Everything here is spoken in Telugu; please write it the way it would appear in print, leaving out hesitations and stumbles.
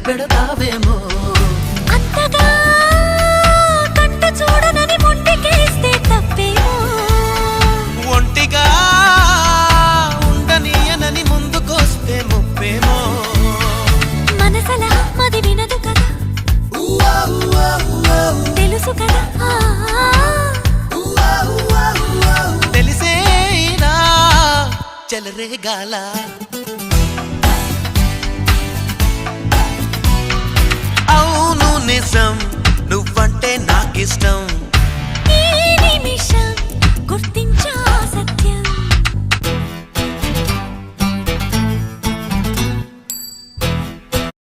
కనిపెడతావేమో అంతగా కంట చూడనని మొండికేస్తే తప్పేమో ఒంటిగా ఉండనీయనని ముందుకొస్తే ముప్పేమో మనసలా మది వినదు కదా తెలుసు కదా తెలిసేనా చెలరేగాల అవును నిజం నువ్వంటే నాకిష్టం ఈ నిమిషం గుర్తించా సత్యం